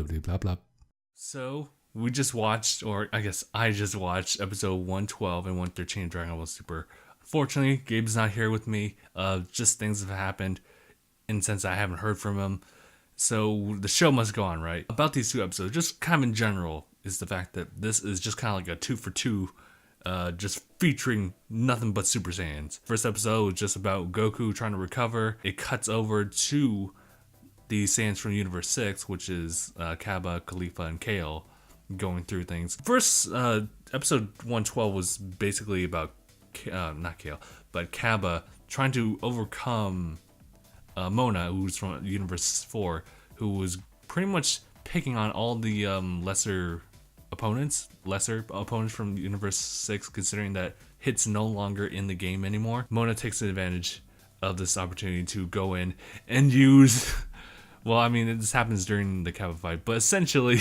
blah blah blah blah. So we just watched, or I guess I just watched episode 112 and 113 of Dragon Ball Super. Unfortunately, Gabe's not here with me. Just things have happened, and since I haven't heard from him, so the show must go on, right? About these two episodes, just kind of in general, is the fact that this is just kind of like a 2 for 2, just featuring nothing but Super Saiyans. First episode was just about Goku trying to recover. It cuts over to the Saiyans from Universe 6, which is Kaba, Khalifa, and Kale going through things. First, episode 112 was basically about, not Kale, but Kaba trying to overcome Mona, who's from Universe 4, who was pretty much picking on all the lesser opponents from Universe 6, considering that Hit's no longer in the game anymore. Mona takes advantage of this opportunity to go in and use... Well, I mean, this happens during the Kaba fight, but essentially,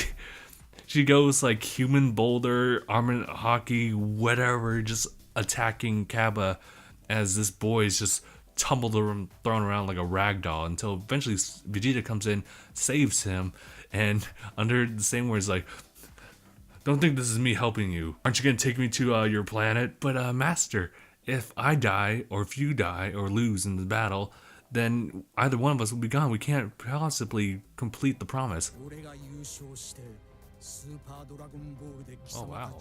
she goes like human boulder, armored hockey, whatever, just attacking Kaba as this boy is just tumbled and thrown around like a rag doll until eventually Vegeta comes in, saves him, and under the same words like, "Don't think this is me helping you. Aren't you gonna take me to your planet? But Master, if I die, or if you die, or lose in the battle, then either one of us will be gone. We can't possibly complete the promise." Oh wow.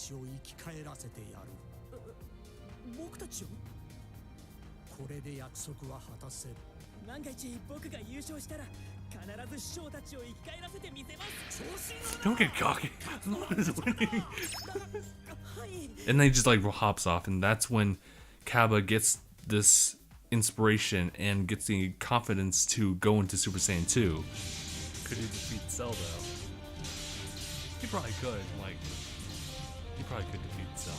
Don't get cocky. And then he just like hops off, and that's when Kaba gets this inspiration and gets the confidence to go into Super Saiyan 2. Could he defeat Cell though? He probably could, like, he probably could defeat Cell.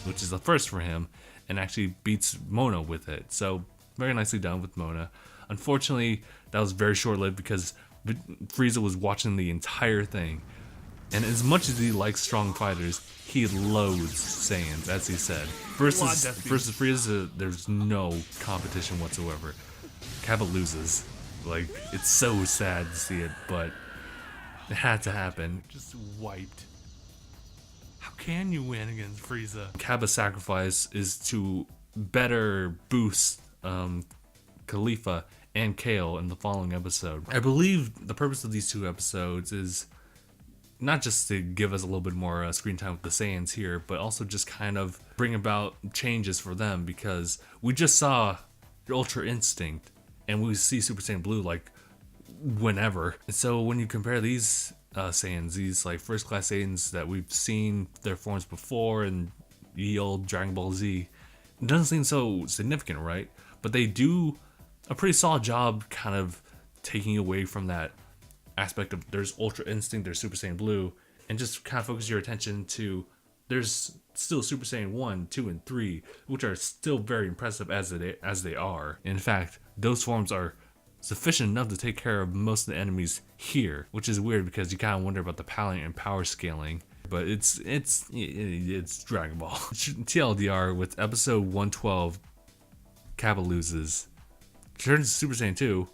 Which is the first for him, and actually beats Mona with it. So very nicely done with Mona. Unfortunately, that was very short-lived because Frieza was watching the entire thing, and as much as he likes strong fighters, he loathes Saiyans, as he said. Versus Frieza, there's no competition whatsoever. Kaba loses. Like, it's so sad to see it, but it had to happen. Just wiped. How can you win against Frieza? Kaba's sacrifice is to better boost Khalifa and Kale in the following episode. I believe the purpose of these two episodes is not just to give us a little bit more screen time with the Saiyans here, but also just kind of bring about changes for them, because we just saw Ultra Instinct and we see Super Saiyan Blue like whenever. And so when you compare these Saiyans, these like first class Saiyans that we've seen their forms before in the old Dragon Ball Z, it doesn't seem so significant, right? But they do a pretty solid job kind of taking away from that aspect of there's Ultra Instinct, there's Super Saiyan Blue, and just kind of focus your attention to there's still Super Saiyan 1, 2, and 3, which are still very impressive as they are. In fact, those forms are sufficient enough to take care of most of the enemies here, which is weird because you kind of wonder about the palette and power scaling. But it's Dragon Ball. TLDR, with episode 112, Kaba loses, turns to Super Saiyan 2,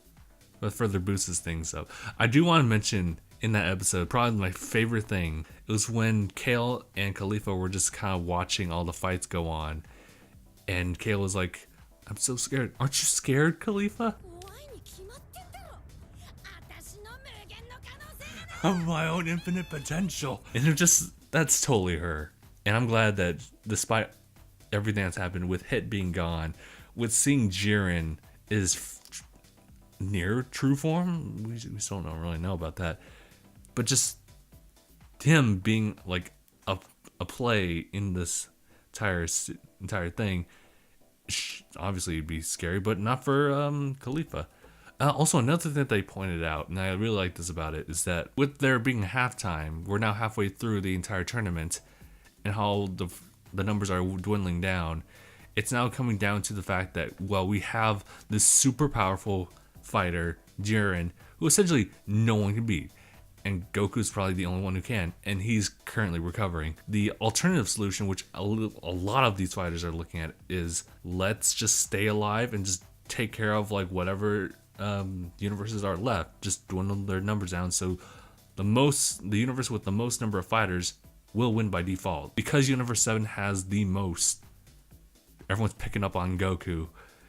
but further boosts things up. I do want to mention in that episode, probably my favorite thing, it was when Kale and Khalifa were just kind of watching all the fights go on, and Kale was like, "I'm so scared." "Aren't you scared, Khalifa?" "Of my own infinite potential." And it just, that's totally her. And I'm glad that despite everything that's happened with Hit being gone, with seeing Jiren is near true form, we still don't really know about that, but just him being like a play in this entire thing, obviously it'd be scary, but not for Khalifa. Also, another thing that they pointed out, and I really like this about it, is that with there being halftime, we're now halfway through the entire tournament, and how the numbers are dwindling down. It's now coming down to the fact that, well, we have this super powerful fighter, Jiren, who essentially no one can beat. and Goku's probably the only one who can, and he's currently recovering. The alternative solution, which a lot of these fighters are looking at, is let's just stay alive and just take care of like whatever universes are left, just dwindle their numbers down, so the universe with the most number of fighters will win by default. Because Universe 7 has the most, everyone's picking up on Goku.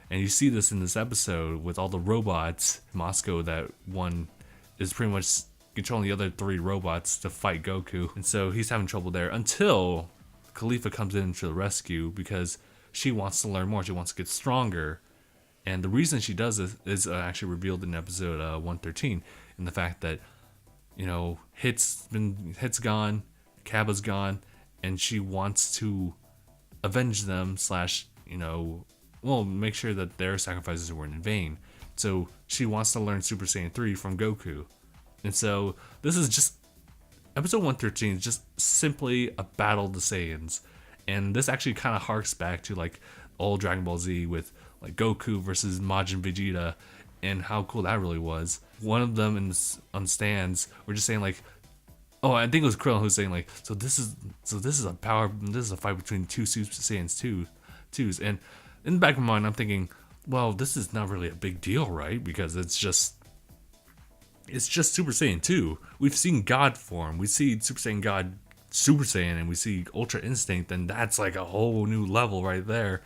And you see this in this episode with all the robots. Moscow, that one, is pretty much controlling the other 3 robots to fight Goku. And so he's having trouble there until Khalifa comes in to the rescue because she wants to learn more. She wants to get stronger. And the reason she does this is actually revealed in episode 113, in the fact that, you know, Hit's gone, Cabba's gone, and she wants to avenge them / you know, well, make sure that their sacrifices weren't in vain. So she wants to learn Super Saiyan 3 from Goku. And so this is just, episode 113 is just simply a battle of the Saiyans. And this actually kind of harks back to like old Dragon Ball Z with like Goku versus Majin Vegeta and how cool that really was. One of them on stands were just saying like, oh, I think it was Krillin who was saying like, so this is a fight between 2 Super Saiyans 2s. And in the back of my mind, I'm thinking, well, this is not really a big deal, right? Because it's just Super Saiyan 2. We've seen God form. We see Super Saiyan God, Super Saiyan, and we see Ultra Instinct, and that's like a whole new level right there.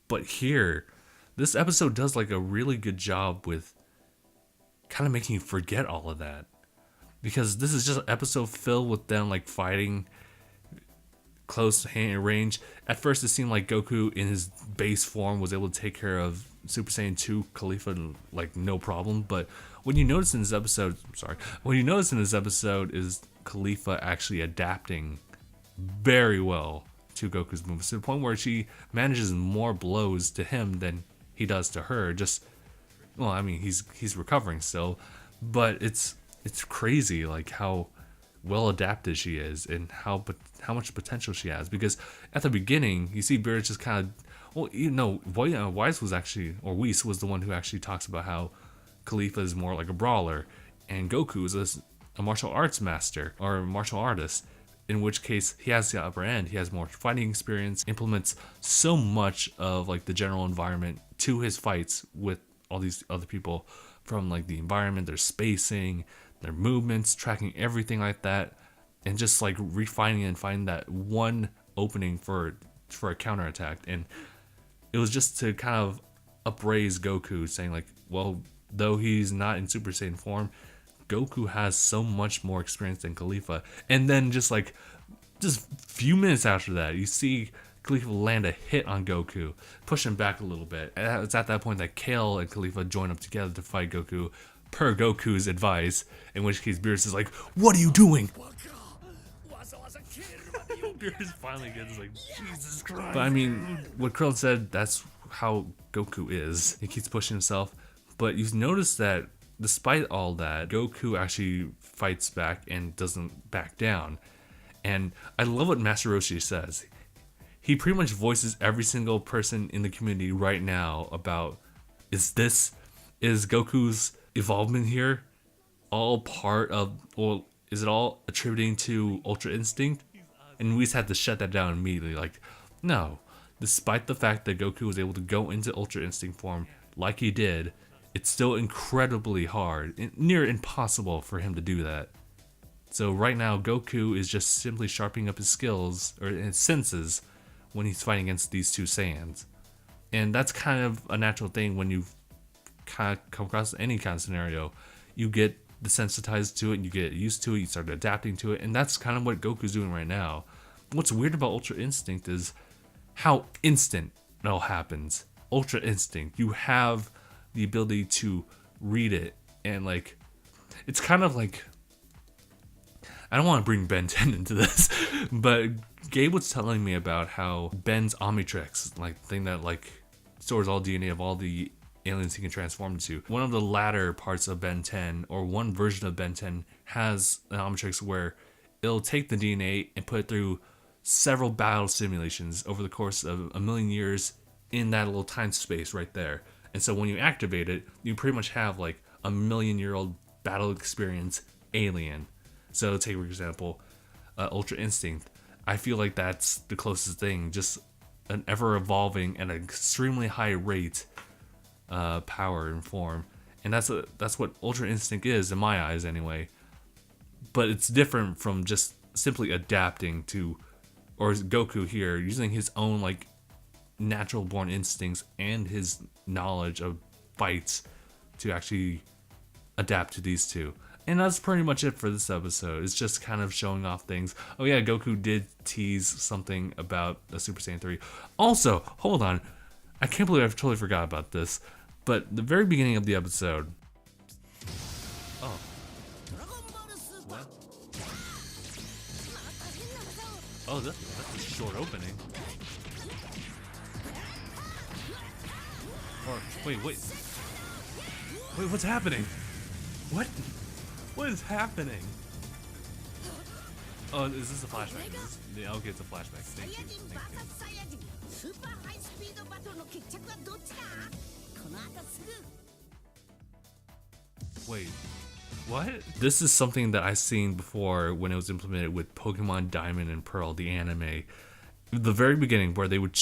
But here, this episode does like a really good job with kind of making you forget all of that. Because this is just an episode filled with them like fighting close hand range. At first it seemed like Goku in his base form was able to take care of Super Saiyan 2 Khalifa like no problem, but what you notice in this episode is Khalifa actually adapting very well to Goku's movements, to the point where she manages more blows to him than he does to her. Just, well, I mean, he's recovering still, but it's crazy like how well adapted she is and how much potential she has. Because at the beginning you see Beerus just kind of, well, you know, Whis was the one who actually talks about how Khalifa is more like a brawler and Goku is a martial arts master or a martial artist, in which case he has the upper end. He has more fighting experience, implements so much of like the general environment to his fights with all these other people, from like the environment, their spacing, their movements, tracking everything like that, and just like refining and finding that one opening for a counterattack. And it was just to kind of upraise Goku, saying like, well, though he's not in Super Saiyan form, Goku has so much more experience than Khalifa. And then just a few minutes after that, you see Khalifa land a hit on Goku, push him back a little bit. And it's at that point that Kale and Khalifa join up together to fight Goku, per Goku's advice, in which case Beerus is like, what are you doing? Beerus finally gets like, Jesus Christ. But I mean, what Krillin said, that's how Goku is. He keeps pushing himself. But you notice that despite all that, Goku actually fights back and doesn't back down. And I love what Master Roshi says. He pretty much voices every single person in the community right now about, is Goku's evolvement here all part of, well, is it all attributing to Ultra Instinct? And we just had to shut that down immediately. Like, no. Despite the fact that Goku was able to go into Ultra Instinct form like he did, it's still incredibly hard, near impossible for him to do that. So right now, Goku is just simply sharpening up his skills, or his senses, when he's fighting against these 2 Saiyans. And that's kind of a natural thing when you kind of come across any kind of scenario. You get desensitized to it, and you get used to it, you start adapting to it, and that's kind of what Goku's doing right now. What's weird about Ultra Instinct is how instant it all happens. Ultra Instinct, you have the ability to read it, and like, it's kind of like, I don't want to bring Ben 10 into this, but Gabe was telling me about how Ben's Omnitrix, like thing that like stores all DNA of all the aliens he can transform into. One of the latter parts of Ben 10, or one version of Ben 10, has an Omnitrix where it'll take the DNA and put it through several battle simulations over the course of a million years in that little time space right there. And so when you activate it, you pretty much have like a million-year-old battle experience alien. So take for example, Ultra Instinct. I feel like that's the closest thing, just an ever evolving and an extremely high rate power and form, and that's what Ultra Instinct is in my eyes anyway. But it's different from just simply adapting to, or Goku here using his own like natural born instincts and his knowledge of fights to actually adapt to these two. And that's pretty much it for this episode. It's just kind of showing off things. Oh yeah, Goku did tease something about the Super Saiyan 3. Also, hold on. I can't believe I totally forgot about this. But the very beginning of the episode. Oh. What? Oh, that's a short opening. Or, wait. Wait, what's happening? What? What is happening? Oh, is this a flashback? Okay, it's a flashback. Thank you. Wait, what? This is something that I've seen before when it was implemented with Pokemon Diamond and Pearl, the anime. The very beginning, where they would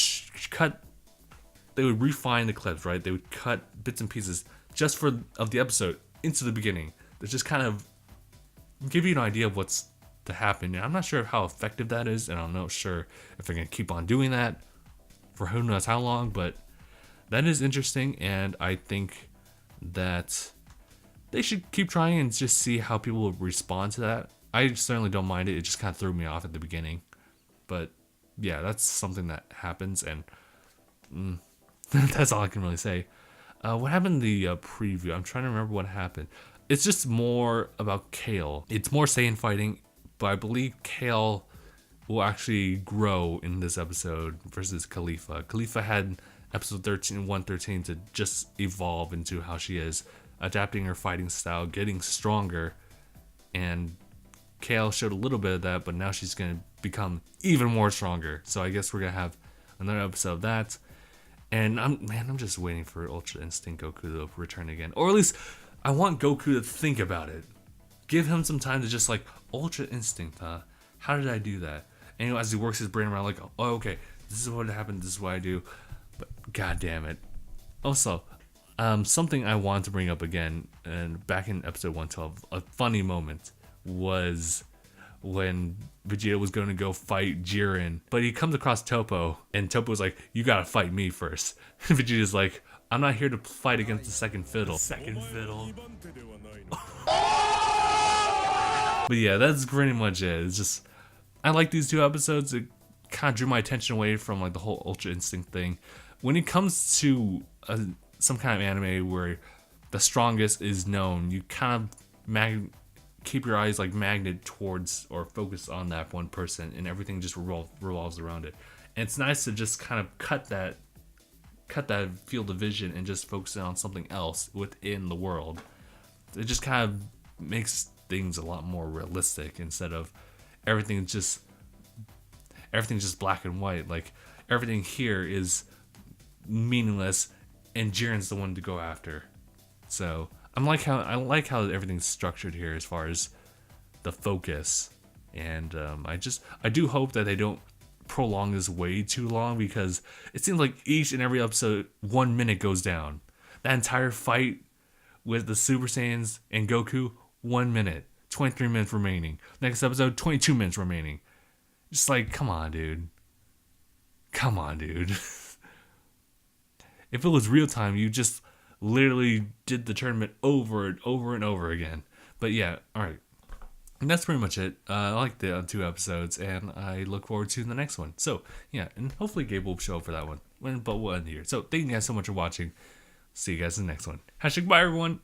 they would refine the clips, right? They would cut bits and pieces just of the episode into the beginning. They just kind of give you an idea of what's to happen. And I'm not sure how effective that is, and I'm not sure if they're gonna keep on doing that for who knows how long, but that is interesting, and I think that they should keep trying and just see how people will respond to that. I certainly don't mind it. It just kind of threw me off at the beginning, but yeah, that's something that happens, and that's all I can really say. What happened in the preview? I'm trying to remember what happened. It's just more about Kale. It's more Saiyan fighting, but I believe Kale will actually grow in this episode versus Khalifa. Khalifa had episode 113 to just evolve into how she is, adapting her fighting style, getting stronger, and Kale showed a little bit of that, but now she's going to become even more stronger. So I guess we're going to have another episode of that. And I'm just waiting for Ultra Instinct Goku to return again. Or at least I want Goku to think about it. Give him some time to just like, Ultra Instinct, huh? How did I do that? And as he works his brain around, like, oh, okay, this is what happened, this is what I do. But god damn it. Also, something I want to bring up again, and back in episode 112, a funny moment was when Vegeta was going to go fight Jiren, but he comes across Toppo, and Toppo's like, you gotta fight me first. And Vegeta's like, I'm not here to fight against the second fiddle. Second fiddle. But yeah, that's pretty much it. It's just, I like these two episodes. It kind of drew my attention away from like the whole Ultra Instinct thing. When it comes to some kind of anime where the strongest is known, you kind of keep your eyes like magnet towards or focus on that one person, and everything just revolves around it. And it's nice to just kind of cut that field of vision and just focus on something else within the world. It just kind of makes things a lot more realistic instead of everything's just black and white. Like everything here is meaningless, and Jiren's the one to go after. So I like how everything's structured here as far as the focus, and I do hope that they don't prolong this way too long, because it seems like each and every episode 1 minute goes down. That entire fight with the Super Saiyans and Goku, 1 minute, 23 minutes remaining. Next episode, 22 minutes remaining. Just like, come on, dude. If it was real time, you just literally did the tournament over and over and over again. But yeah, alright. And that's pretty much it. I like the 2 episodes, and I look forward to the next one. So, yeah, and hopefully Gabe will show up for that one. But we'll end here. So, thank you guys so much for watching. See you guys in the next one. #bye, everyone.